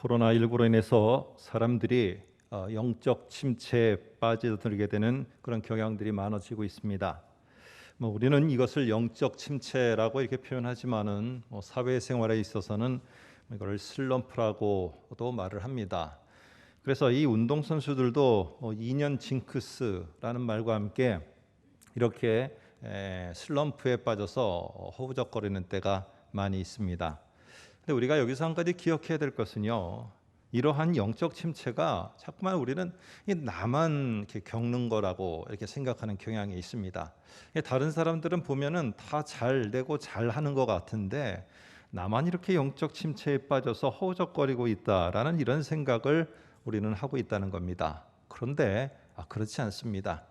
코로나19로 인해서 사람들이 영적 침체에 빠져들게 되는 그런 경향들이 많아지고 있습니다. 우리는 이것을 영적 침체라고 이렇게 표현하지만은 사회생활에 있어서는 이걸 슬럼프라고도 말을 합니다. 그래서 이 운동선수들도 2년 징크스라는 말과 함께 이렇게 슬럼프에 빠져서 허우적거리는 때가 많이 있습니다. 근데 우리가 여기서 한 가지 기억해야 될 것은요, 이러한 영적 침체가 자꾸만 우리는 나만 이렇게 겪는 거라고 이렇게 생각하는 경향이 있습니다. 다른 사람들은 보면은 다 잘 되고 잘 하는 것 같은데 나만 이렇게 영적 침체에 빠져서 허우적거리고 있다라는 이런 생각을 우리는 하고 있다는 겁니다. 그런데 그렇지 않습니다.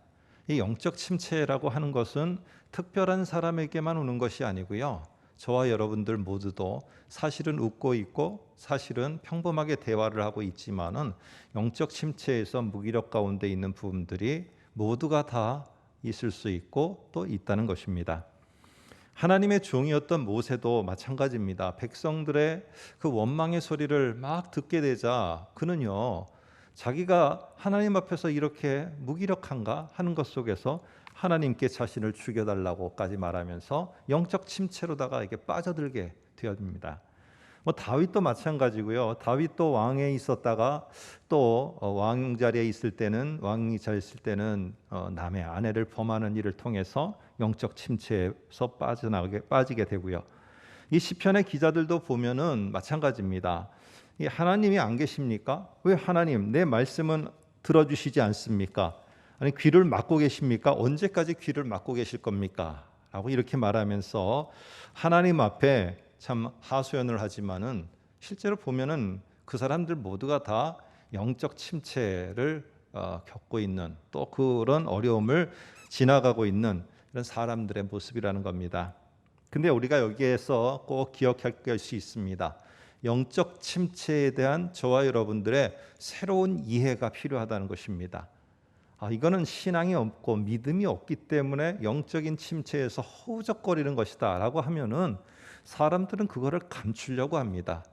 이 영적 침체라고 하는 것은 특별한 사람에게만 오는 것이 아니고요, 저와 여러분들 모두도 사실은 웃고 있고 사실은 평범하게 대화를 하고 있지만은 영적 침체에서 무기력 가운데 있는 부분들이 모두가 다 있을 수 있고 또 있다는 것입니다. 하나님의 종이었던 모세도 마찬가지입니다. 백성들의 그 원망의 소리를 막 듣게 되자 그는요, 자기가 하나님 앞에서 이렇게 무기력한가 하는 것 속에서 하나님께 자신을 죽여달라고까지 말하면서 영적 침체로다가 이렇게 빠져들게 되었습니다. 다윗도 마찬가지고요. 다윗도 왕에 있었다가 또 왕 자리에 있을 때는 왕이 잘 있을 때는 남의 아내를 범하는 일을 통해서 영적 침체에서 빠지게 되고요. 이 시편의 기자들도 보면은 마찬가지입니다. 이 하나님이 안 계십니까? 왜 하나님 내 말씀은 들어주시지 않습니까? 아니 귀를 막고 계십니까? 언제까지 귀를 막고 계실 겁니까? 라고 이렇게 말하면서 하나님 앞에 참 하소연을 하지만은 실제로 보면은 그 사람들 모두가 다 영적 침체를 겪고 있는, 또 그런 어려움을 지나가고 있는 이런 사람들의 모습이라는 겁니다. 근데 우리가 여기에서 꼭 기억할 것이 있습니다. 영적 침체에 대한 저와 여러분들의 새로운 이해가 필요하다는 것입니다. 이거는 신앙이 없고 믿음이 없기 때문에 영적인 침체에서 허우적거리는 것이다 라고 하면은 사람들은 그거를 감추려고 합니다.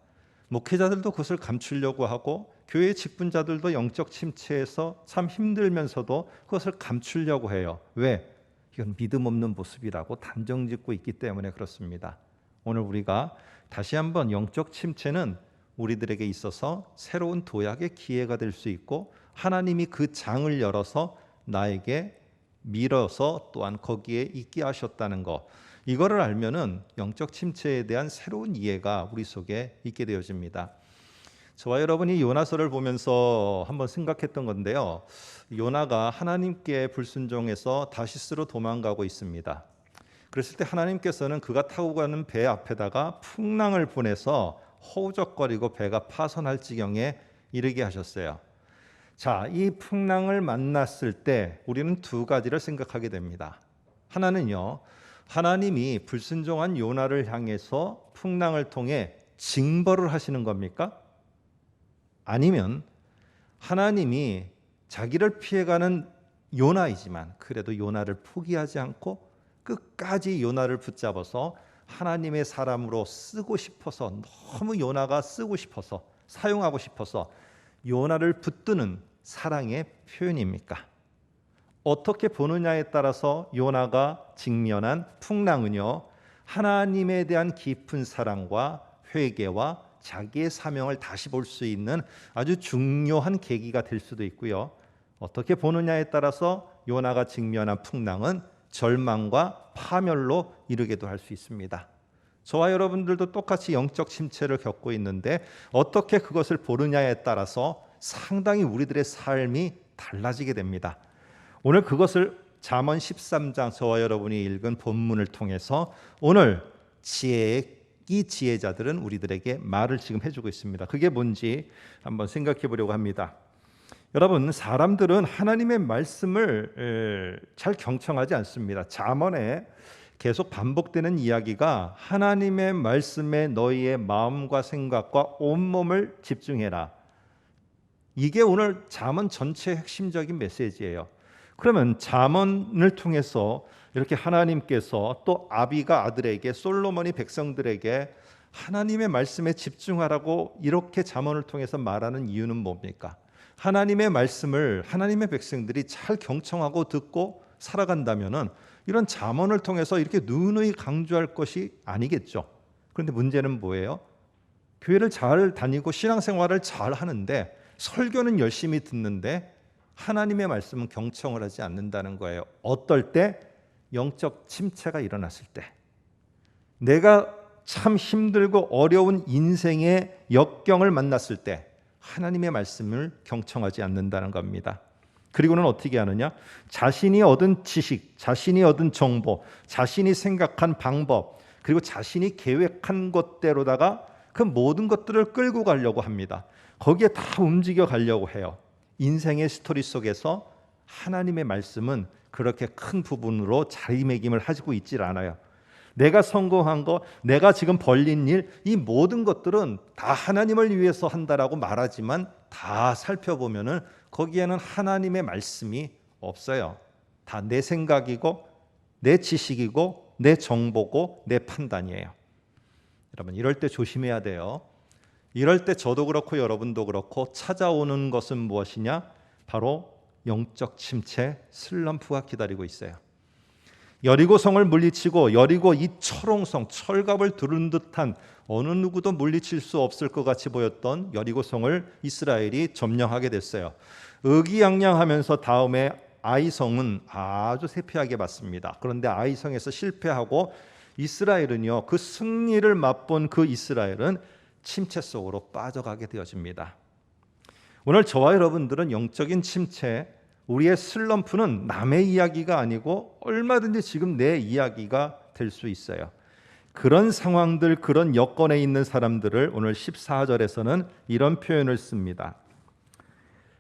목회자들도 그것을 감추려고 하고 교회 직분자들도 영적 침체에서 참 힘들면서도 그것을 감추려고 해요. 왜? 이건 믿음 없는 모습이라고 단정짓고 있기 때문에 그렇습니다. 오늘 우리가 다시 한번 영적 침체는 우리들에게 있어서 새로운 도약의 기회가 될 수 있고 하나님이 그 장을 열어서 나에게 밀어서 또한 거기에 있게 하셨다는 것, 이거를 알면은 영적 침체에 대한 새로운 이해가 우리 속에 있게 되어집니다. 저와 여러분이 요나서를 보면서 한번 생각했던 건데요, 요나가 하나님께 불순종해서 다시스로 도망가고 있습니다. 그랬을 때 하나님께서는 그가 타고 가는 배 앞에다가 풍랑을 보내서 허우적거리고 배가 파손할 지경에 이르게 하셨어요. 자, 이 풍랑을 만났을 때 우리는 두 가지를 생각하게 됩니다. 하나는요, 하나님이 불순종한 요나를 향해서 풍랑을 통해 징벌을 하시는 겁니까? 아니면 하나님이 자기를 피해가는 요나이지만 그래도 요나를 포기하지 않고 끝까지 요나를 붙잡아서 하나님의 사람으로 쓰고 싶어서, 너무 요나가 쓰고 싶어서, 사용하고 싶어서 요나를 붙드는 사랑의 표현입니까? 어떻게 보느냐에 따라서 요나가 직면한 풍랑은요, 하나님에 대한 깊은 사랑과 회개와 자기의 사명을 다시 볼 수 있는 아주 중요한 계기가 될 수도 있고요, 어떻게 보느냐에 따라서 요나가 직면한 풍랑은 절망과 파멸로 이르게도 할 수 있습니다. 저와 여러분들도 똑같이 영적 침체를 겪고 있는데 어떻게 그것을 보느냐에 따라서 상당히 우리들의 삶이 달라지게 됩니다. 오늘 그것을 잠언 13장 저와 여러분이 읽은 본문을 통해서 오늘 이 지혜자들은 우리들에게 말을 지금 해주고 있습니다. 그게 뭔지 한번 생각해 보려고 합니다. 여러분, 사람들은 하나님의 말씀을 잘 경청하지 않습니다. 잠언에 계속 반복되는 이야기가 하나님의 말씀에 너희의 마음과 생각과 온몸을 집중해라. 이게 오늘 잠언 전체의 핵심적인 메시지예요. 그러면 잠언을 통해서 이렇게 하나님께서 또 아비가 아들에게, 솔로몬이 백성들에게 하나님의 말씀에 집중하라고 이렇게 잠언을 통해서 말하는 이유는 뭡니까? 하나님의 말씀을 하나님의 백성들이 잘 경청하고 듣고 살아간다면은 이런 잠언을 통해서 이렇게 누누이 강조할 것이 아니겠죠. 그런데 문제는 뭐예요? 교회를 잘 다니고 신앙생활을 잘 하는데 설교는 열심히 듣는데 하나님의 말씀은 경청을 하지 않는다는 거예요. 어떨 때? 영적 침체가 일어났을 때. 내가 참 힘들고 어려운 인생의 역경을 만났을 때 하나님의 말씀을 경청하지 않는다는 겁니다. 그리고는 어떻게 하느냐? 자신이 얻은 지식, 자신이 얻은 정보, 자신이 생각한 방법, 그리고 자신이 계획한 것대로다가 그 모든 것들을 끌고 가려고 합니다. 거기에 다 움직여 가려고 해요. 인생의 스토리 속에서 하나님의 말씀은 그렇게 큰 부분으로 자리매김을 하고 있질 않아요. 내가 성공한 거, 내가 지금 벌린 일, 이 모든 것들은 다 하나님을 위해서 한다라고 말하지만 다 살펴보면은 거기에는 하나님의 말씀이 없어요. 다 내 생각이고 내 지식이고 내 정보고 내 판단이에요. 여러분, 이럴 때 조심해야 돼요. 이럴 때 저도 그렇고 여러분도 그렇고 찾아오는 것은 무엇이냐? 바로 영적 침체, 슬럼프가 기다리고 있어요. 여리고성을 물리치고 여리고 이 철옹성, 철갑을 두른 듯한 어느 누구도 물리칠 수 없을 것 같이 보였던 여리고성을 이스라엘이 점령하게 됐어요. 의기양양하면서 다음에 아이성은 아주 세피하게 받습니다. 그런데 아이성에서 실패하고 이스라엘은요, 그 승리를 맛본 그 이스라엘은 침체 속으로 빠져가게 되어집니다. 오늘 저와 여러분들은 영적인 침체, 우리의 슬럼프는 남의 이야기가 아니고 얼마든지 지금 내 이야기가 될 수 있어요. 그런 상황들, 그런 여건에 있는 사람들을 오늘 14절에서는 이런 표현을 씁니다.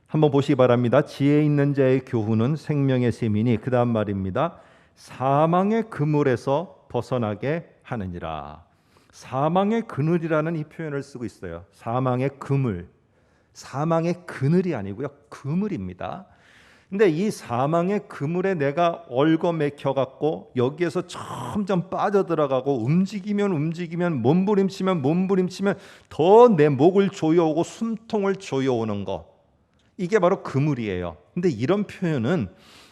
한번 보시기 바랍니다. 지혜 있는 자의 교훈은 생명의 셈이니, 그 다음 말입니다. 사망의 그물에서 벗어나게 하느니라. 사망의 그늘이라는 이 표현을 쓰고 있어요. 사망의 그물, 사망의 그늘이 아니고요, 그물입니다. 근데 이 사망의 그물에 내가 얽어매겨 갖고 여기에서 점점 빠져들어가고 움직이면 몸부림치면 더 내 목을 조여오고 숨통을 조여오는 거, 이게 바로 그물이에요. 근데 이런 표현은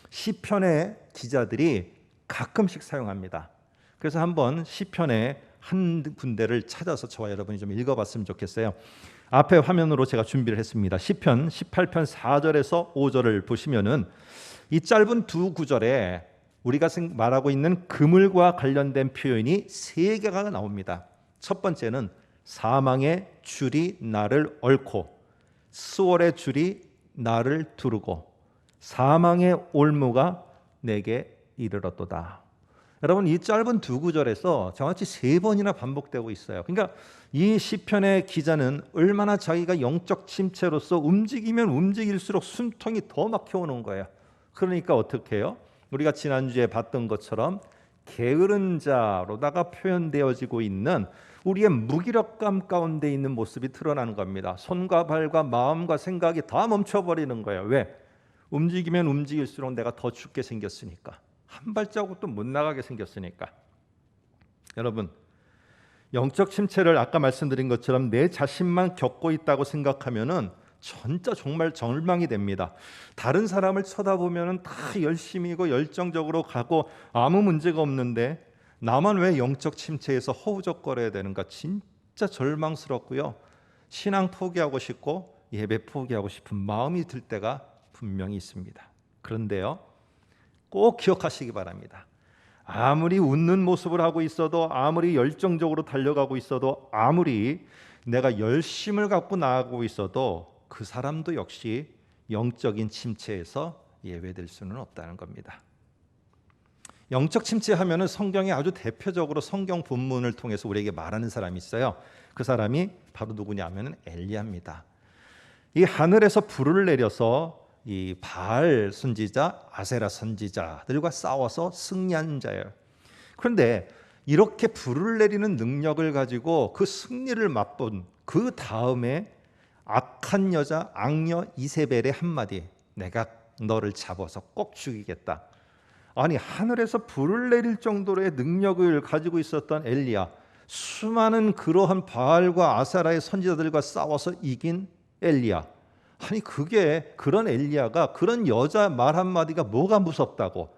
시편의 기자들이 가끔씩 사용합니다. 그래서 한번 시편의 한 군데를 찾아서 저와 여러분이 좀 읽어봤으면 좋겠어요. 앞에 화면으로 제가 준비를 했습니다. 시편 18편 4절에서 5절을 보시면은 이 짧은 두 구절에 우리가 말하고 있는 그물과 관련된 표현이 세 개가 나옵니다. 첫 번째는 사망의 줄이 나를 얽고, 수월의 줄이 나를 두르고, 사망의 올무가 내게 이르렀도다. 여러분, 이 짧은 두 구절에서 정확히 세 번이나 반복되고 있어요. 그러니까 이 시편의 기자는 얼마나 자기가 영적 침체로서 움직이면 움직일수록 숨통이 더 막혀오는 거예요. 그러니까 어떻게 해요? 우리가 지난주에 봤던 것처럼 게으른 자로다가 표현되어지고 있는 우리의 무기력감 가운데 있는 모습이 드러나는 겁니다. 손과 발과 마음과 생각이 다 멈춰버리는 거예요. 왜? 움직이면 움직일수록 내가 더 죽게 생겼으니까, 한 발자국도 못 나가게 생겼으니까. 여러분, 영적 침체를 아까 말씀드린 것처럼 내 자신만 겪고 있다고 생각하면은 진짜 정말 절망이 됩니다. 다른 사람을 쳐다보면은 다 열심히고 열정적으로 가고 아무 문제가 없는데 나만 왜 영적 침체에서 허우적거려야 되는가, 진짜 절망스럽고요. 신앙 포기하고 싶고 예배 포기하고 싶은 마음이 들 때가 분명히 있습니다. 그런데요, 꼭 기억하시기 바랍니다. 아무리 웃는 모습을 하고 있어도, 아무리 열정적으로 달려가고 있어도, 아무리 내가 열심을 갖고 나아가고 있어도 그 사람도 역시 영적인 침체에서 예외될 수는 없다는 겁니다. 영적 침체하면은 성경에 아주 대표적으로 성경 본문을 통해서 우리에게 말하는 사람이 있어요. 그 사람이 바로 누구냐면은 엘리야입니다. 이 하늘에서 불을 내려서 이 바알 선지자, 아세라 선지자들과 싸워서 승리한 자예요. 그런데 이렇게 불을 내리는 능력을 가지고 그 승리를 맛본 그 다음에 악한 여자 악녀 이세벨의 한마디, 내가 너를 잡아서 꼭 죽이겠다. 아니, 하늘에서 불을 내릴 정도의 능력을 가지고 있었던 엘리야, 수많은 그러한 바알과 아세라의 선지자들과 싸워서 이긴 엘리야. 아니 그게 그런 엘리야가 그런 여자 말 한마디가 뭐가 무섭다고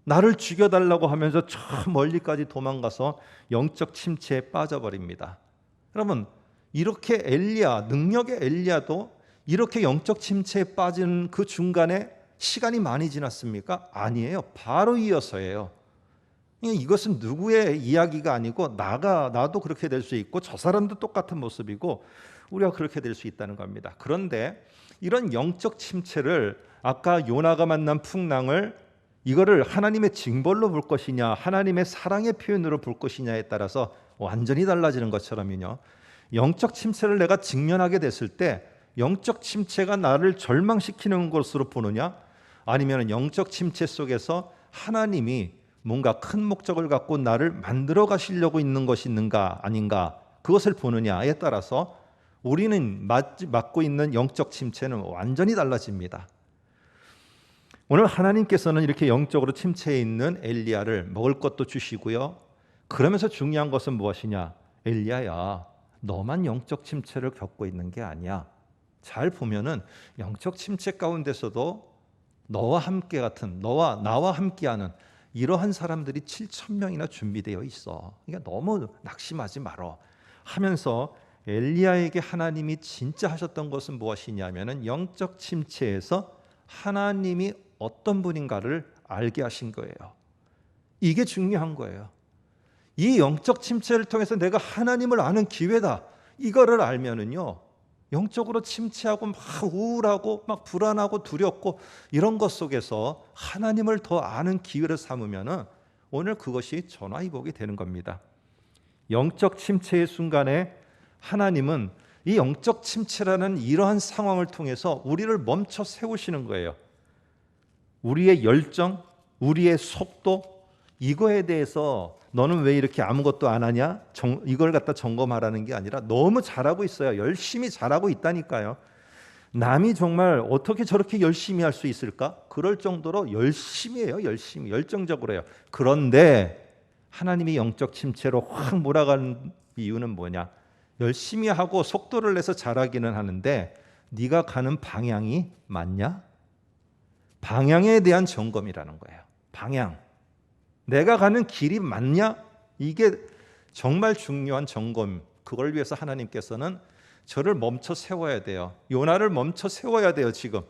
나를 죽여달라고 하면서 저 멀리까지 도망가서 영적 침체에 빠져버립니다. 여러분 이렇게 엘리야, 능력의 엘리야도 이렇게 영적 침체에 빠지는 그 중간에 시간이 많이 지났습니까? 아니에요. 바로 이어서예요. 이것은 누구의 이야기가 아니고 나도 그렇게 될 수 있고 저 사람도 똑같은 모습이고 우리가 그렇게 될 수 있다는 겁니다. 그런데 이런 영적 침체를 아까 요나가 만난 풍랑을 이거를 하나님의 징벌로 볼 것이냐 하나님의 사랑의 표현으로 볼 것이냐에 따라서 완전히 달라지는 것처럼요. 영적 침체를 내가 직면하게 됐을 때 영적 침체가 나를 절망시키는 것으로 보느냐 아니면 영적 침체 속에서 하나님이 뭔가 큰 목적을 갖고 나를 만들어 가시려고 있는 것이 있는가 아닌가 그것을 보느냐에 따라서 우리는 맞고 있는 영적 침체는 완전히 달라집니다. 오늘 하나님께서는 이렇게 영적으로 침체해 있는 엘리야를 먹을 것도 주시고요. 그러면서 중요한 것은 무엇이냐? 엘리야야, 너만 영적 침체를 겪고 있는 게 아니야. 잘 보면은 영적 침체 가운데서도 너와 함께 같은 나와 함께하는 이러한 사람들이 7,000명이나 준비되어 있어. 그러니까 너무 낙심하지 말어 하면서 엘리야에게 하나님이 진짜 하셨던 것은 무엇이냐면은 영적 침체에서 하나님이 어떤 분인가를 알게 하신 거예요. 이게 중요한 거예요. 이 영적 침체를 통해서 내가 하나님을 아는 기회다. 이거를 알면은요. 영적으로 침체하고 막 우울하고 막 불안하고 두렵고 이런 것 속에서 하나님을 더 아는 기회를 삼으면은 오늘 그것이 전화위복이 되는 겁니다. 영적 침체의 순간에 하나님은 이 영적 침체라는 이러한 상황을 통해서 우리를 멈춰 세우시는 거예요. 우리의 열정, 우리의 속도 이거에 대해서 너는 왜 이렇게 아무것도 안 하냐? 이걸 갖다 점검하라는 게 아니라 너무 잘하고 있어요. 열심히 잘하고 있다니까요. 남이 정말 어떻게 저렇게 열심히 할 수 있을까? 그럴 정도로 열심히 해요. 열심히 열정적으로 해요. 그런데 하나님이 영적 침체로 확 몰아가는 이유는 뭐냐? 열심히 하고 속도를 내서 잘하기는 하는데 네가 가는 방향이 맞냐? 방향에 대한 점검이라는 거예요. 방향. 내가 가는 길이 맞냐? 이게 정말 중요한 점검. 그걸 위해서 하나님께서는 저를 멈춰 세워야 돼요. 요나를 멈춰 세워야 돼요. 지금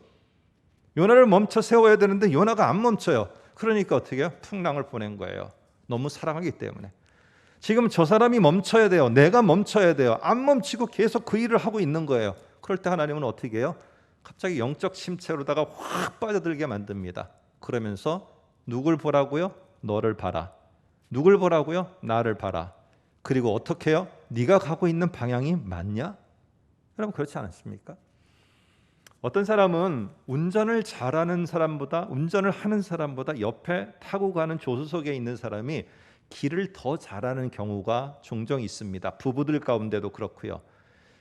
요나를 멈춰 세워야 되는데 요나가 안 멈춰요. 그러니까 어떻게 해요? 풍랑을 보낸 거예요. 너무 사랑하기 때문에. 지금 저 사람이 멈춰야 돼요. 내가 멈춰야 돼요. 안 멈추고 계속 그 일을 하고 있는 거예요. 그럴 때 하나님은 어떻게 해요? 갑자기 영적 침체로다가 확 빠져들게 만듭니다. 그러면서 누굴 보라고요? 너를 봐라. 누굴 보라고요? 나를 봐라. 그리고 어떻게 해요? 네가 가고 있는 방향이 맞냐? 여러분 그렇지 않습니까? 어떤 사람은 운전을 잘하는 사람보다 운전을 하는 사람보다 옆에 타고 가는 조수석에 있는 사람이 길을 더 잘하는 경우가 종종 있습니다. 부부들 가운데도 그렇고요.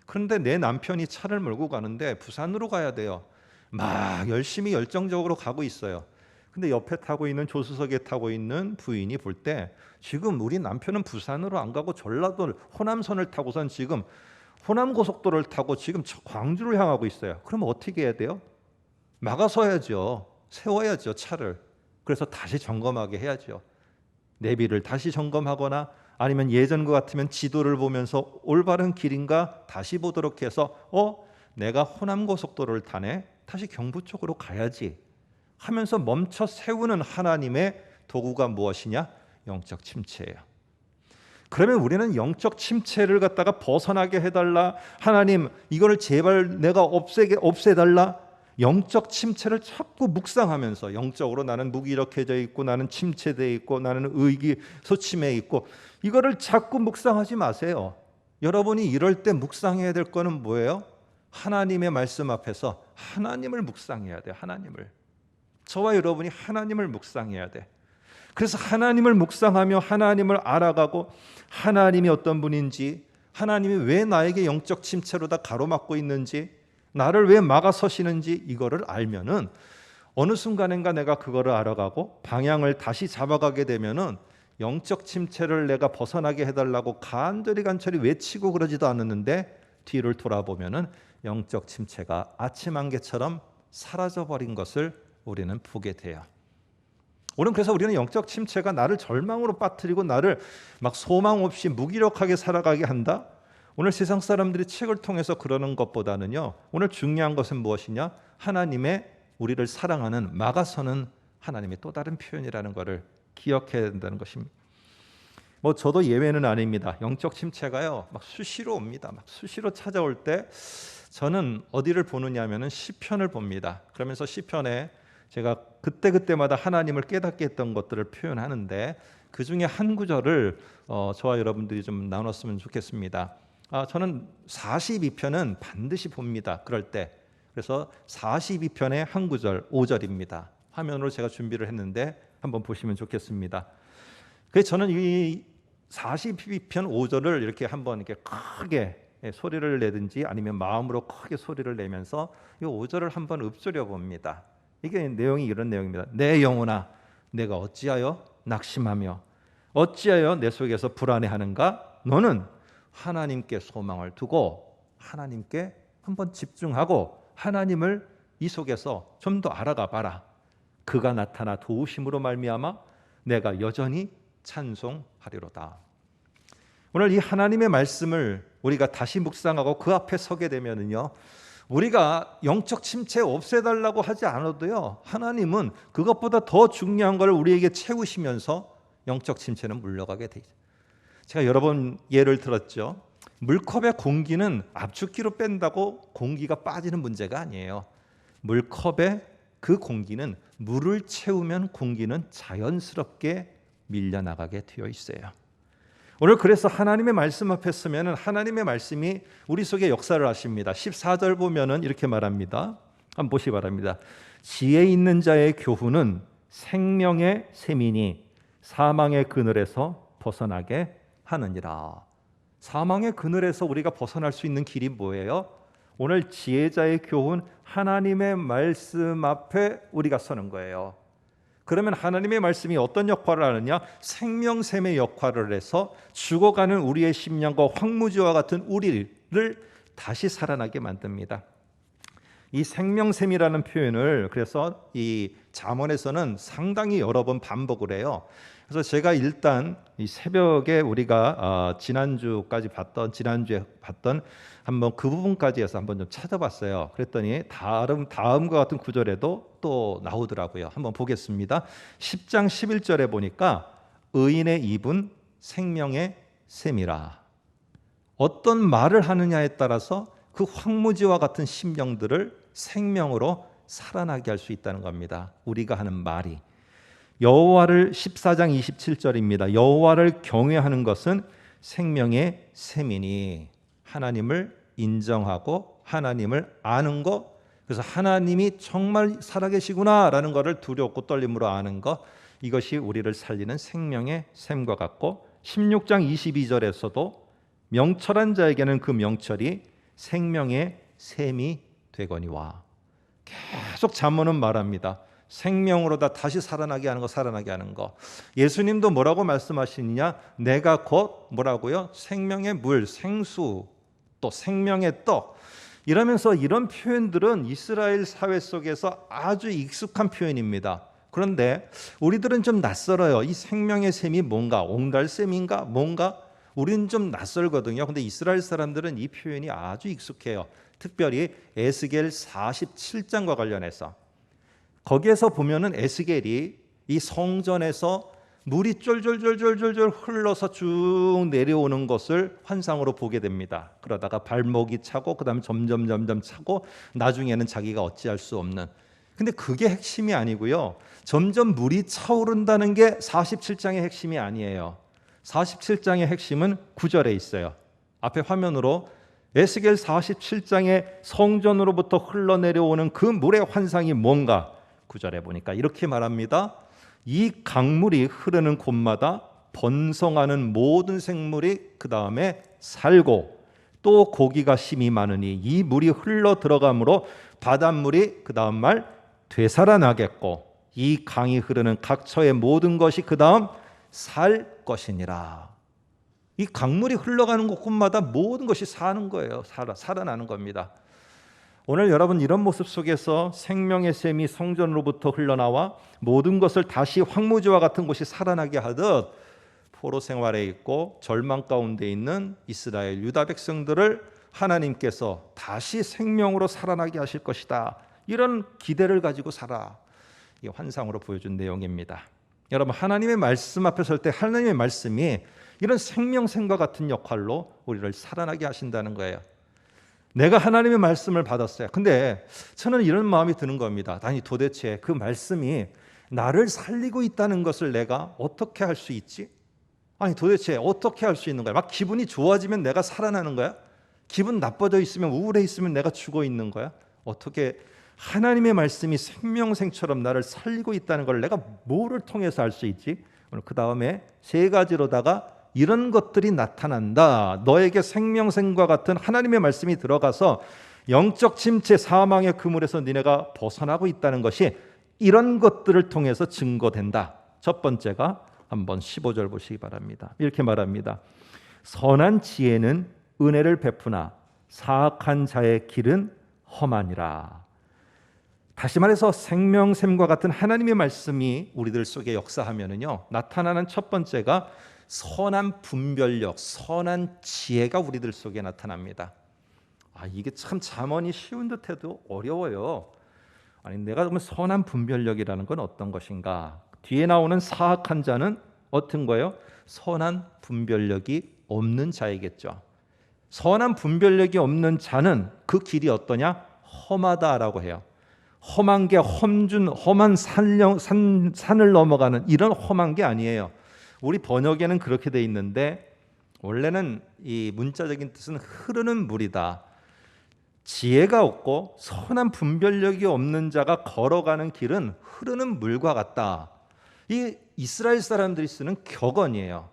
그런데 내 남편이 차를 몰고 가는데 부산으로 가야 돼요. 막 열심히 열정적으로 가고 있어요. 근데 옆에 타고 있는 조수석에 타고 있는 부인이 볼 때 지금 우리 남편은 부산으로 안 가고 전라도 호남선을 타고선 지금 호남고속도로를 타고 지금 광주를 향하고 있어요. 그럼 어떻게 해야 돼요? 막아서야죠. 세워야죠, 차를. 그래서 다시 점검하게 해야죠. 내비를 다시 점검하거나 아니면 예전과 같으면 지도를 보면서 올바른 길인가 다시 보도록 해서 내가 호남고속도로를 타네. 다시 경부 쪽으로 가야지 하면서 멈춰 세우는 하나님의 도구가 무엇이냐? 영적 침체예요. 그러면 우리는 영적 침체를 갖다가 벗어나게 해달라. 하나님 이거를 제발 내가 없애달라. 영적 침체를 자꾸 묵상하면서 영적으로 나는 무기력해져 있고 나는 침체되어 있고 나는 의기소침해 있고 이거를 자꾸 묵상하지 마세요. 여러분이 이럴 때 묵상해야 될 거는 뭐예요? 하나님의 말씀 앞에서 하나님을 묵상해야 돼요. 하나님을. 저와 여러분이 하나님을 묵상해야 돼. 그래서 하나님을 묵상하며 하나님을 알아가고 하나님이 어떤 분인지 하나님이 왜 나에게 영적 침체로 다 가로막고 있는지 나를 왜 막아서시는지 이거를 알면은 어느 순간인가 내가 그거를 알아가고 방향을 다시 잡아가게 되면은 영적 침체를 내가 벗어나게 해달라고 간절히 외치고 그러지도 않았는데 뒤를 돌아보면은 영적 침체가 아침 안개처럼 사라져버린 것을 우리는 보게 돼요. 오늘 그래서 우리는 영적 침체가 나를 절망으로 빠뜨리고 나를 막 소망 없이 무기력하게 살아가게 한다. 오늘 세상 사람들이 책을 통해서 그러는 것보다는요, 오늘 중요한 것은 무엇이냐? 하나님의 우리를 사랑하는 막아서는 하나님의 또 다른 표현이라는 것을 기억해야 된다는 것입니다. 뭐 저도 예외는 아닙니다. 영적 침체가요, 막 수시로 옵니다. 막 수시로 찾아올 때 저는 어디를 보느냐면은 시편을 봅니다. 그러면서 시편에 제가 그때마다 하나님을 깨닫게 했던 것들을 표현하는데 그 중에 한 구절을 저와 여러분들이 좀 나눴으면 좋겠습니다. 저는 42편은 반드시 봅니다. 그럴 때. 그래서 42편의 한 구절 5절입니다. 화면으로 제가 준비를 했는데 한번 보시면 좋겠습니다. 그래서 저는 이 42편 5절을 이렇게 한번 이렇게 크게 소리를 내든지 아니면 마음으로 크게 소리를 내면서 이 5절을 한번 읊조려 봅니다. 이게 내용이 이런 내용입니다. 내 영혼아, 내가 어찌하여 낙심하며 어찌하여 내 속에서 불안해하는가? 너는 하나님께 소망을 두고 하나님께 한번 집중하고 하나님을 이 속에서 좀 더 알아가 봐라. 그가 나타나 도우심으로 말미암아 내가 여전히 찬송하리로다. 오늘 이 하나님의 말씀을 우리가 다시 묵상하고 그 앞에 서게 되면은요, 우리가 영적 침체 없애달라고 하지 않아도요, 하나님은 그것보다 더 중요한 걸 우리에게 채우시면서 영적 침체는 물러가게 되죠. 제가 여러 번 예를 들었죠. 물컵의 공기는 압축기로 뺀다고 공기가 빠지는 문제가 아니에요. 물컵의 그 공기는 물을 채우면 공기는 자연스럽게 밀려나가게 되어 있어요. 오늘 그래서 하나님의 말씀 앞에 서면은 하나님의 말씀이 우리 속에 역사를 하십니다. 14절 보면은 이렇게 말합니다. 한번 보시기 바랍니다. 지혜 있는 자의 교훈은 생명의 셈이니 사망의 그늘에서 벗어나게 하느니라. 사망의 그늘에서 우리가 벗어날 수 있는 길이 뭐예요? 오늘 지혜자의 교훈, 하나님의 말씀 앞에 우리가 서는 거예요. 그러면 하나님의 말씀이 어떤 역할을 하느냐? 생명샘의 역할을 해서 죽어가는 우리의 심령과 황무지와 같은 우리를 다시 살아나게 만듭니다. 이 생명샘이라는 표현을 그래서 이 잠언에서는 상당히 여러 번 반복을 해요. 그래서 제가 일단 이 새벽에 우리가 지난주에 봤던 한번 그 부분까지 해서 한번 좀 찾아봤어요. 그랬더니 다음과 같은 구절에도 또 나오더라고요. 한번 보겠습니다. 10장 11절에 보니까 의인의 입은 생명의 샘이라. 어떤 말을 하느냐에 따라서 그 황무지와 같은 심령들을 생명으로 살아나게 할 수 있다는 겁니다. 우리가 하는 말이. 여호와를 14장 27절입니다. 여호와를 경외하는 것은 생명의 샘이니 하나님을 인정하고 하나님을 아는 것, 그래서 하나님이 정말 살아계시구나라는 것을 두렵고 떨림으로 아는 것, 이것이 우리를 살리는 생명의 샘과 같고 16장 22절에서도 명철한 자에게는 그 명철이 생명의 샘이 되거니와. 계속 잠언은 말합니다. 생명으로다 다시 살아나게 하는 거, 살아나게 하는 거. 예수님도 뭐라고 말씀하시느냐? 내가 곧 뭐라고요? 생명의 물, 생수, 또 생명의 떡. 이러면서 이런 표현들은 이스라엘 사회 속에서 아주 익숙한 표현입니다. 그런데 우리들은 좀 낯설어요. 이 생명의 샘이 뭔가? 옹달샘인가? 뭔가? 우리는 좀 낯설거든요. 근데 이스라엘 사람들은 이 표현이 아주 익숙해요. 특별히 에스겔 47장과 관련해서. 거기에서 보면은 에스겔이 이 성전에서 물이 쫄쫄쫄쫄쫄 흘러서 쭉 내려오는 것을 환상으로 보게 됩니다. 그러다가 발목이 차고 그다음에 점점 차고 나중에는 자기가 어찌할 수 없는. 근데 그게 핵심이 아니고요. 점점 물이 차오른다는 게 47장의 핵심이 아니에요. 47장의 핵심은 9절에 있어요. 앞에 화면으로 에스겔 47장의 성전으로부터 흘러내려오는 그 물의 환상이 뭔가 9절에 보니까 이렇게 말합니다. 이 강물이 흐르는 곳마다 번성하는 모든 생물이 그 다음에 살고 또 고기가 심이 많으니 이 물이 흘러 들어가므로 바닷물이 그 다음 말 되살아나겠고 이 강이 흐르는 각처의 모든 것이 그 다음 살 것이니라. 이 강물이 흘러가는 곳마다 모든 것이 사는 거예요. 살아나는 겁니다. 오늘 여러분 이런 모습 속에서 생명의 샘이 성전으로부터 흘러나와 모든 것을 다시 황무지와 같은 곳이 살아나게 하듯 포로 생활에 있고 절망 가운데 있는 이스라엘 유다 백성들을 하나님께서 다시 생명으로 살아나게 하실 것이다. 이런 기대를 가지고 살아. 이 환상으로 보여준 내용입니다. 여러분 하나님의 말씀 앞에 설 때 하나님의 말씀이 이런 생명샘과 같은 역할로 우리를 살아나게 하신다는 거예요. 내가 하나님의 말씀을 받았어요. 근데 저는 이런 마음이 드는 겁니다. 아니 도대체 그 말씀이 나를 살리고 있다는 것을 내가 어떻게 할 수 있지? 아니 도대체 어떻게 할 수 있는 거야? 막 기분이 좋아지면 내가 살아나는 거야? 기분 나빠져 있으면 우울해 있으면 내가 죽어 있는 거야? 어떻게 하나님의 말씀이 생명생처럼 나를 살리고 있다는 걸 내가 뭐를 통해서 알 수 있지? 오늘 그 다음에 세 가지로다가 이런 것들이 나타난다. 너에게 생명샘과 같은 하나님의 말씀이 들어가서 영적 침체 사망의 그물에서 니네가 벗어나고 있다는 것이 이런 것들을 통해서 증거된다. 첫 번째가 한번 15절 보시기 바랍니다. 이렇게 말합니다. 선한 지혜는 은혜를 베푸나 사악한 자의 길은 험하니라. 다시 말해서 생명샘과 같은 하나님의 말씀이 우리들 속에 역사하면은요, 나타나는 첫 번째가 선한 분별력, 선한 지혜가 우리들 속에 나타납니다. 이게 참 잠언이 쉬운 듯해도 어려워요. 아니 내가 그러면 선한 분별력이라는 건 어떤 것인가? 뒤에 나오는 사악한 자는 어떤 거예요? 선한 분별력이 없는 자이겠죠. 선한 분별력이 없는 자는 그 길이 어떠냐? 험하다라고 해요. 험한 게 험한 산을 넘어가는 이런 험한 게 아니에요. 우리 번역에는 그렇게 돼 있는데 원래는 이 문자적인 뜻은 흐르는 물이다. 지혜가 없고 선한 분별력이 없는 자가 걸어가는 길은 흐르는 물과 같다. 이 이스라엘 사람들이 쓰는 격언이에요.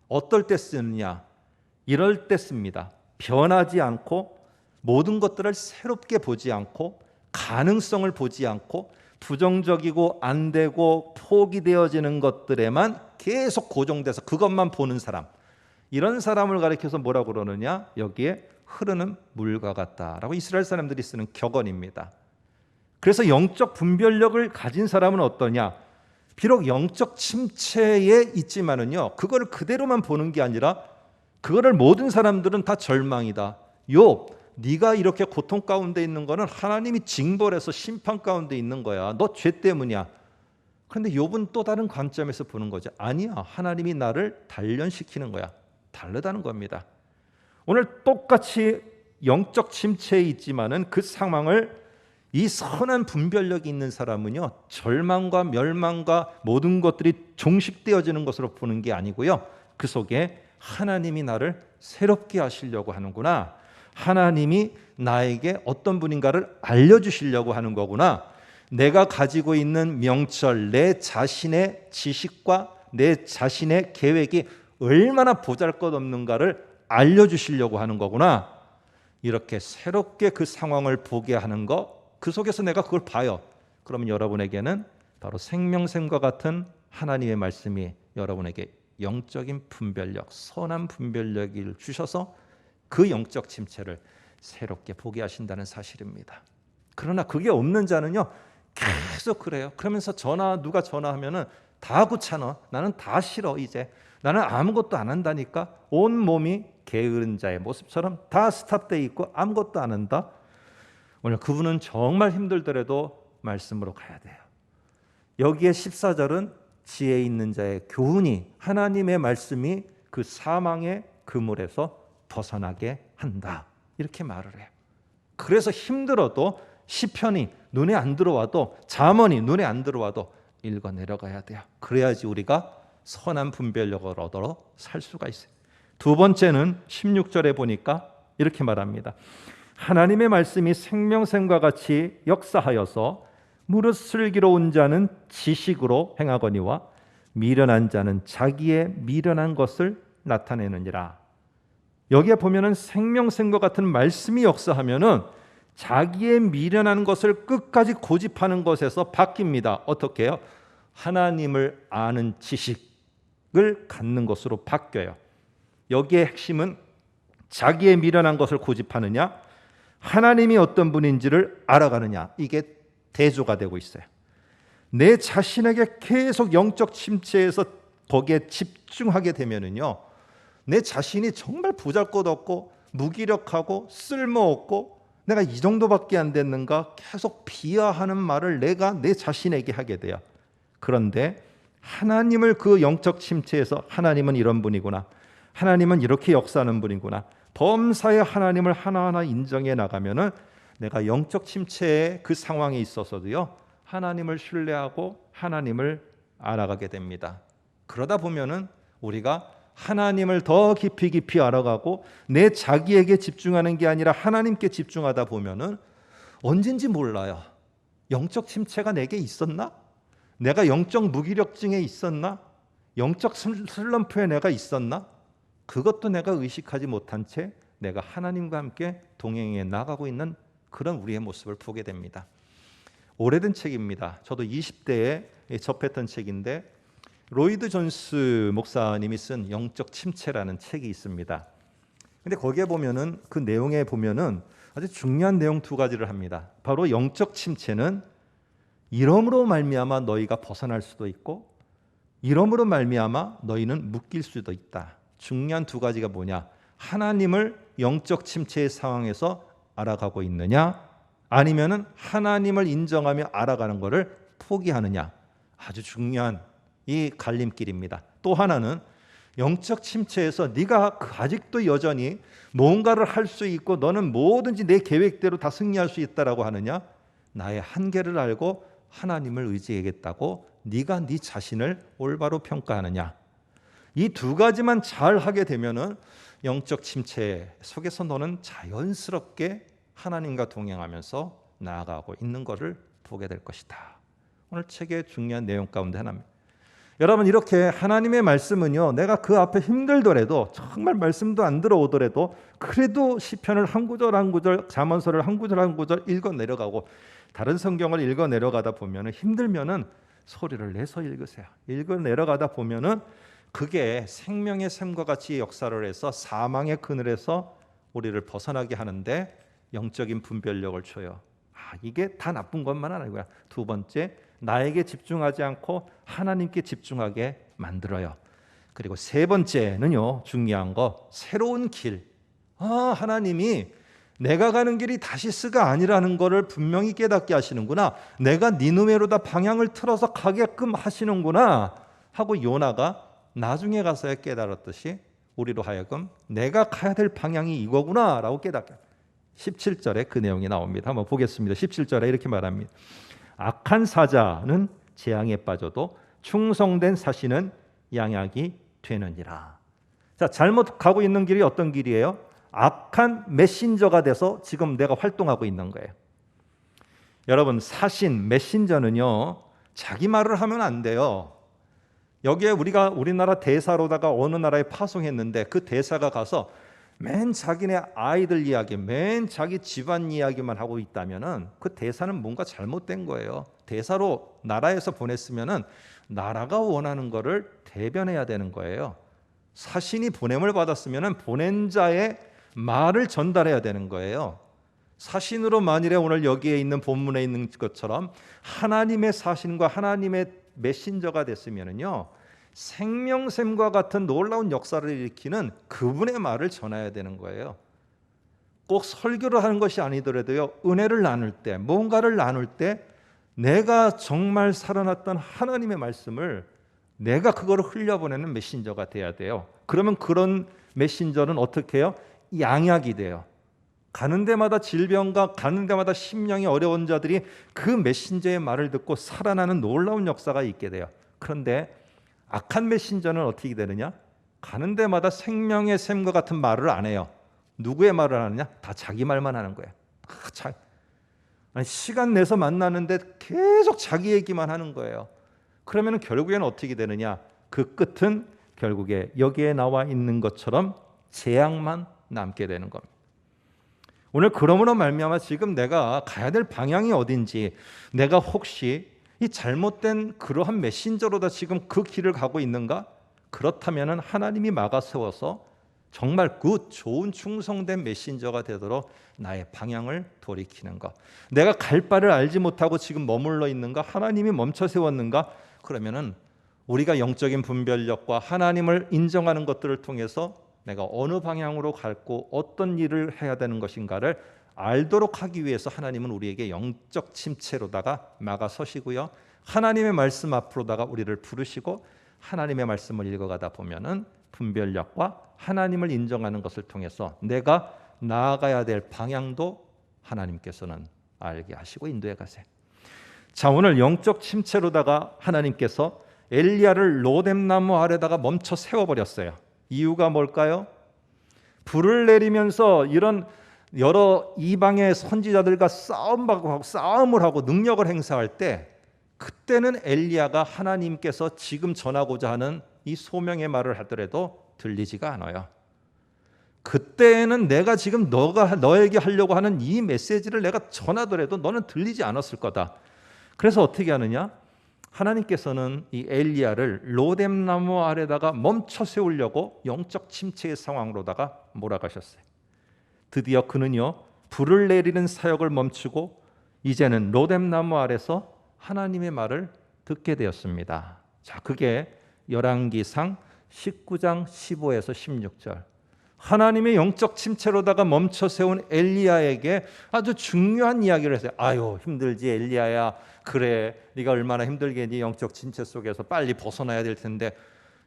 어떨 때 쓰느냐? 이럴 때 씁니다. 변하지 않고 모든 것들을 새롭게 보지 않고 가능성을 보지 않고 부정적이고 안 되고 포기되어지는 것들에만 계속 고정돼서 그것만 보는 사람, 이런 사람을 가리켜서 뭐라고 그러느냐? 여기에 흐르는 물과 같다라고 이스라엘 사람들이 쓰는 격언입니다. 그래서 영적 분별력을 가진 사람은 어떠냐? 비록 영적 침체에 있지만은요, 그거를 그대로만 보는 게 아니라 그거를 모든 사람들은 다 절망이다. 욥, 네가 이렇게 고통 가운데 있는 거는 하나님이 징벌해서 심판 가운데 있는 거야. 너 죄 때문이야. 그런데 욥은 또 다른 관점에서 보는 거죠. 아니야, 하나님이 나를 단련시키는 거야. 다르다는 겁니다. 오늘 똑같이 영적 침체에 있지만은 그 상황을 이 선한 분별력이 있는 사람은요, 절망과 멸망과 모든 것들이 종식되어지는 것으로 보는 게 아니고요, 그 속에 하나님이 나를 새롭게 하시려고 하는구나, 하나님이 나에게 어떤 분인가를 알려주시려고 하는 거구나, 내가 가지고 있는 명철, 내 자신의 지식과 내 자신의 계획이 얼마나 보잘것없는가를 알려주시려고 하는 거구나, 이렇게 새롭게 그 상황을 보게 하는 것, 그 속에서 내가 그걸 봐요. 그러면 여러분에게는 바로 생명샘과 같은 하나님의 말씀이 여러분에게 영적인 분별력, 선한 분별력을 주셔서 그 영적 침체를 새롭게 보게 하신다는 사실입니다. 그러나 그게 없는 자는요, 계속 그래요. 그러면서 누가 전화하면은 다 귀찮아. 나는 다 싫어. 이제 나는 아무것도 안 한다니까. 온 몸이 게으른 자의 모습처럼 다 스탑돼 있고 아무것도 안 한다. 오늘 그분은 정말 힘들더라도 말씀으로 가야 돼요. 여기에 14절은 지혜 있는 자의 교훈이, 하나님의 말씀이 그 사망의 그물에서 벗어나게 한다, 이렇게 말을 해요. 그래서 힘들어도 시편이 눈에 안 들어와도, 잠언이 눈에 안 들어와도 읽어 내려가야 돼요. 그래야지 우리가 선한 분별력을 얻어 살 수가 있어요. 두 번째는 16절에 보니까 이렇게 말합니다. 하나님의 말씀이 생명샘과 같이 역사하여서 무릇 슬기로운 자는 지식으로 행하거니와 미련한 자는 자기의 미련한 것을 나타내느니라. 여기에 보면은 생명샘과 같은 말씀이 역사하면은 자기의 미련한 것을 끝까지 고집하는 것에서 바뀝니다. 어떻게 해요? 하나님을 아는 지식, 갖는 것으로 바뀌어요. 여기에 핵심은 자기의 미련한 것을 고집하느냐, 하나님이 어떤 분인지를 알아가느냐, 이게 대조가 되고 있어요. 내 자신에게 계속 영적 침체에서 거기에 집중하게 되면은요, 내 자신이 정말 보잘것없고 무기력하고 쓸모없고 내가 이 정도밖에 안 됐는가 계속 비하하는 말을 내가 내 자신에게 하게 돼요. 그런데 하나님을 그 영적 침체에서 하나님은 이런 분이구나, 하나님은 이렇게 역사하는 분이구나, 범사의 하나님을 하나하나 인정해 나가면은 내가 영적 침체의 그 상황에 있어서도요, 하나님을 신뢰하고 하나님을 알아가게 됩니다. 그러다 보면은 우리가 하나님을 더 깊이 알아가고 내 자기에게 집중하는 게 아니라 하나님께 집중하다 보면은 언젠지 몰라요. 영적 침체가 내게 있었나? 내가 영적 무기력증에 있었나? 영적 슬럼프에 내가 있었나? 그것도 내가 의식하지 못한 채 내가 하나님과 함께 동행해 나가고 있는 그런 우리의 모습을 보게 됩니다. 오래된 책입니다. 저도 20대에 접했던 책인데 로이드 존스 목사님이 쓴 영적 침체라는 책이 있습니다. 근데 거기에 보면은 그 내용에 보면은 아주 중요한 내용 두 가지를 합니다. 바로 영적 침체는 이러므로 말미암아 너희가 벗어날 수도 있고 이러므로 말미암아 너희는 묶일 수도 있다. 중요한 두 가지가 뭐냐? 하나님을 영적 침체의 상황에서 알아가고 있느냐, 아니면은 하나님을 인정하며 알아가는 것을 포기하느냐. 아주 중요한 이 갈림길입니다. 또 하나는 영적 침체에서 네가 아직도 여전히 뭔가를 할 수 있고 너는 뭐든지 내 계획대로 다 승리할 수 있다라고 하느냐, 나의 한계를 알고 하나님을 의지하겠다고 네가 네 자신을 올바로 평가하느냐. 이 두 가지만 잘 하게 되면은 영적 침체 속에서 너는 자연스럽게 하나님과 동행하면서 나아가고 있는 것을 보게 될 것이다. 오늘 책의 중요한 내용 가운데 하나입니다. 여러분, 이렇게 하나님의 말씀은요, 내가 그 앞에 힘들더라도, 정말 말씀도 안 들어오더라도 그래도 시편을 한 구절 한 구절, 잠언서를 한 구절 한 구절 읽어 내려가고 다른 성경을 읽어 내려가다 보면은 힘들면은 소리를 내서 읽으세요. 읽어 내려가다 보면은 그게 생명의 샘과 같이 역사를 해서 사망의 그늘에서 우리를 벗어나게 하는데 영적인 분별력을 줘요. 이게 다 나쁜 것만 아니고요. 두 번째, 나에게 집중하지 않고 하나님께 집중하게 만들어요. 그리고 세 번째는요, 중요한 거, 새로운 길. 하나님이 내가 가는 길이 다시스가 아니라는 것을 분명히 깨닫게 하시는구나. 내가 니느웨로다 방향을 틀어서 가게끔 하시는구나 하고 요나가 나중에 가서야 깨달았듯이 우리로 하여금 내가 가야 될 방향이 이거구나 라고 깨닫게. 17절에 그 내용이 나옵니다. 한번 보겠습니다. 17절에 이렇게 말합니다. 악한 사자는 재앙에 빠져도 충성된 사신은 양약이 되느니라. 자, 잘못 가고 있는 길이 어떤 길이에요? 악한 메신저가 돼서 지금 내가 활동하고 있는 거예요. 여러분, 사신, 메신저는요, 자기 말을 하면 안 돼요. 여기에 우리나라 대사로다가 어느 나라에 파송했는데 그 대사가 가서 맨 자기네 아이들 이야기, 맨 자기 집안 이야기만 하고 있다면은 그 대사는 뭔가 잘못된 거예요. 대사로 나라에서 보냈으면은 나라가 원하는 거를 대변해야 되는 거예요. 사신이 보냄을 받았으면은 보낸 자의 말을 전달해야 되는 거예요. 사신으로 만일에 오늘 여기에 있는 본문에 있는 것처럼 하나님의 사신과 하나님의 메신저가 됐으면은요, 생명샘과 같은 놀라운 역사를 일으키는 그분의 말을 전해야 되는 거예요. 꼭 설교를 하는 것이 아니더라도요, 은혜를 나눌 때, 뭔가를 나눌 때 내가 정말 살아났던 하나님의 말씀을 내가 그거를 흘려보내는 메신저가 돼야 돼요. 그러면 그런 메신저는 어떻게 해요? 양약이 돼요. 가는 데마다 질병과 가는 데마다 심령이 어려운 자들이 그 메신저의 말을 듣고 살아나는 놀라운 역사가 있게 돼요. 그런데 악한 메신저는 어떻게 되느냐? 가는 데마다 생명의 샘과 같은 말을 안 해요. 누구의 말을 하느냐? 다 자기 말만 하는 거예요. 시간 내서 만나는데 계속 자기 얘기만 하는 거예요. 그러면 결국에는 어떻게 되느냐? 그 끝은 결국에 여기에 나와 있는 것처럼 재앙만 남게 되는 겁니다. 오늘 그러므로 말미암아 지금 내가 가야 될 방향이 어딘지, 내가 혹시 이 잘못된 그러한 메신저로다 지금 그 길을 가고 있는가? 그렇다면 하나님이 막아 세워서 정말 좋은 충성된 메신저가 되도록 나의 방향을 돌이키는 것. 내가 갈 바를 알지 못하고 지금 머물러 있는가? 하나님이 멈춰 세웠는가? 그러면은 우리가 영적인 분별력과 하나님을 인정하는 것들을 통해서 내가 어느 방향으로 갈고 어떤 일을 해야 되는 것인가를 알도록 하기 위해서 하나님은 우리에게 영적 침체로다가 막아 서시고요. 하나님의 말씀 앞으로다가 우리를 부르시고 하나님의 말씀을 읽어가다 보면은 분별력과 하나님을 인정하는 것을 통해서 내가 나아가야 될 방향도 하나님께서는 알게 하시고 인도해 가세요. 자, 오늘 영적 침체로다가 하나님께서 엘리야를 로뎀나무 아래다가 멈춰 세워버렸어요. 이유가 뭘까요? 불을 내리면서 이런 여러 이방의 선지자들과 싸움을 하고 능력을 행사할 때 그때는 엘리야가 하나님께서 지금 전하고자 하는 이 소명의 말을 하더라도 들리지가 않아요. 그때는 내가 지금 너에게 하려고 하는 이 메시지를 내가 전하더라도 너는 들리지 않았을 거다. 그래서 어떻게 하느냐? 하나님께서는 이 엘리야를 로뎀나무 아래다가 멈춰 세우려고 영적 침체의 상황으로다가 몰아가셨어요. 드디어 그는요 불을 내리는 사역을 멈추고 이제는 로뎀나무 아래서 하나님의 말을 듣게 되었습니다. 자, 그게 열왕기상 19장 15에서 16절. 하나님의 영적 침체로다가 멈춰 세운 엘리야에게 아주 중요한 이야기를 했어요. 아유, 힘들지 엘리야야. 그래, 네가 얼마나 힘들겠니? 영적 침체 속에서 빨리 벗어나야 될 텐데.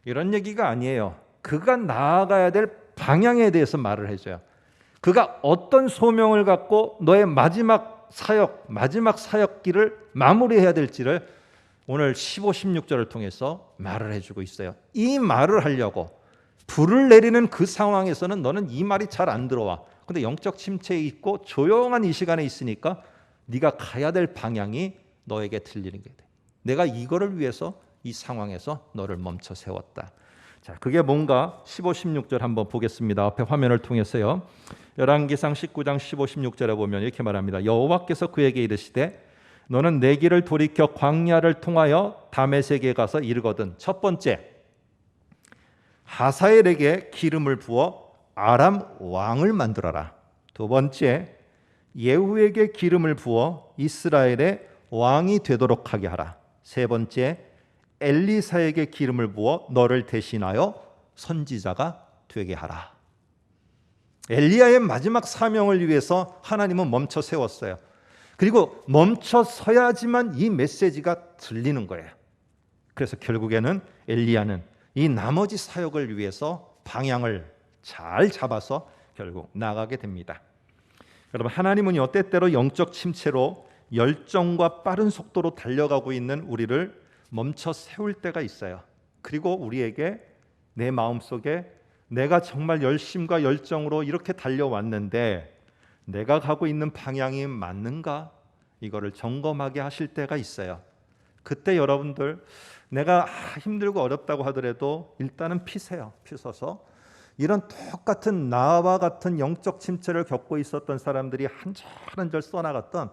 이런 얘기가 아니에요. 그가 나아가야 될 방향에 대해서 말을 해줘요. 그가 어떤 소명을 갖고 너의 마지막 사역길을 마무리해야 될지를 오늘 15, 16절을 통해서 말을 해주고 있어요. 이 말을 하려고 불을 내리는 그 상황에서는 너는 이 말이 잘 안 들어와. 근데 영적 침체에 있고 조용한 이 시간에 있으니까 네가 가야 될 방향이 너에게 들리는 게 돼. 내가 이거를 위해서 이 상황에서 너를 멈춰 세웠다. 자, 그게 뭔가 15, 16절 한번 보겠습니다. 앞에 화면을 통해서요. 열왕기상 19장 15, 16절에 보면 이렇게 말합니다. 여호와께서 그에게 이르시되 너는 내 길을 돌이켜 광야를 통하여 다메섹에 가서 이르거든. 첫 번째, 하사엘에게 기름을 부어 아람 왕을 만들어라. 두 번째, 예후에게 기름을 부어 이스라엘의 왕이 되도록 하게 하라. 세 번째, 엘리사에게 기름을 부어 너를 대신하여 선지자가 되게 하라. 엘리야의 마지막 사명을 위해서 하나님은 멈춰 세웠어요. 그리고 멈춰 서야지만 이 메시지가 들리는 거예요. 그래서 결국에는 엘리야는 이 나머지 사역을 위해서 방향을 잘 잡아서 결국 나가게 됩니다. 여러분, 하나님은요 때때로 영적 침체로 열정과 빠른 속도로 달려가고 있는 우리를 멈춰 세울 때가 있어요. 그리고 우리에게 내 마음속에 내가 정말 열심과 열정으로 이렇게 달려왔는데 내가 가고 있는 방향이 맞는가? 이거를 점검하게 하실 때가 있어요. 그때 여러분들 내가 힘들고 어렵다고 하더라도 일단은 피세요. 피서서 이런 똑같은 나와 같은 영적 침체를 겪고 있었던 사람들이 한 절 한 절 써나갔던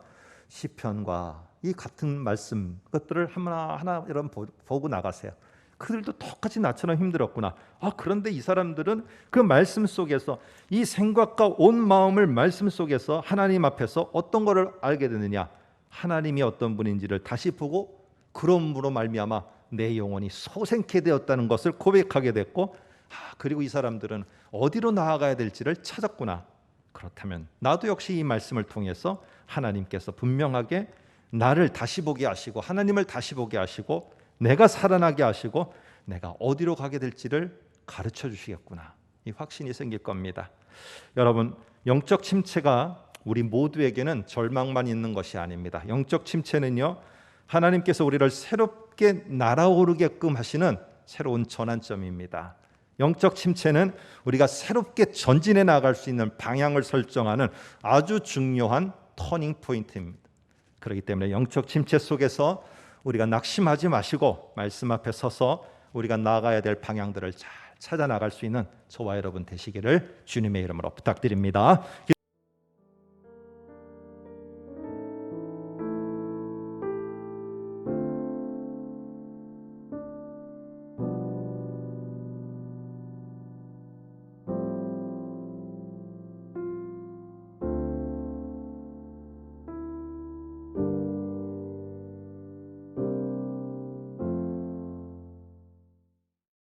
시편과 이 같은 말씀 것들을 하나하나 여러분 보고 나가세요. 그들도 똑같이 나처럼 힘들었구나. 그런데 이 사람들은 그 말씀 속에서 이 생각과 온 마음을 말씀 속에서 하나님 앞에서 어떤 것을 알게 되느냐? 하나님이 어떤 분인지를 다시 보고 그럼으로 말미암아 내 영혼이 소생케 되었다는 것을 고백하게 됐고, 그리고 이 사람들은 어디로 나아가야 될지를 찾았구나. 그렇다면 나도 역시 이 말씀을 통해서 하나님께서 분명하게 나를 다시 보게 하시고 하나님을 다시 보게 하시고 내가 살아나게 하시고 내가 어디로 가게 될지를 가르쳐 주시겠구나. 이 확신이 생길 겁니다. 여러분, 영적 침체가 우리 모두에게는 절망만 있는 것이 아닙니다. 영적 침체는요, 하나님께서 우리를 새롭게 날아오르게끔 하시는 새로운 전환점입니다. 영적 침체는 우리가 새롭게 전진해 나갈 수 있는 방향을 설정하는 아주 중요한 터닝 포인트입니다. 그렇기 때문에 영적 침체 속에서 우리가 낙심하지 마시고 말씀 앞에 서서 우리가 나가야 될 방향들을 잘 찾아 나갈 수 있는 저와 여러분 되시기를 주님의 이름으로 부탁드립니다.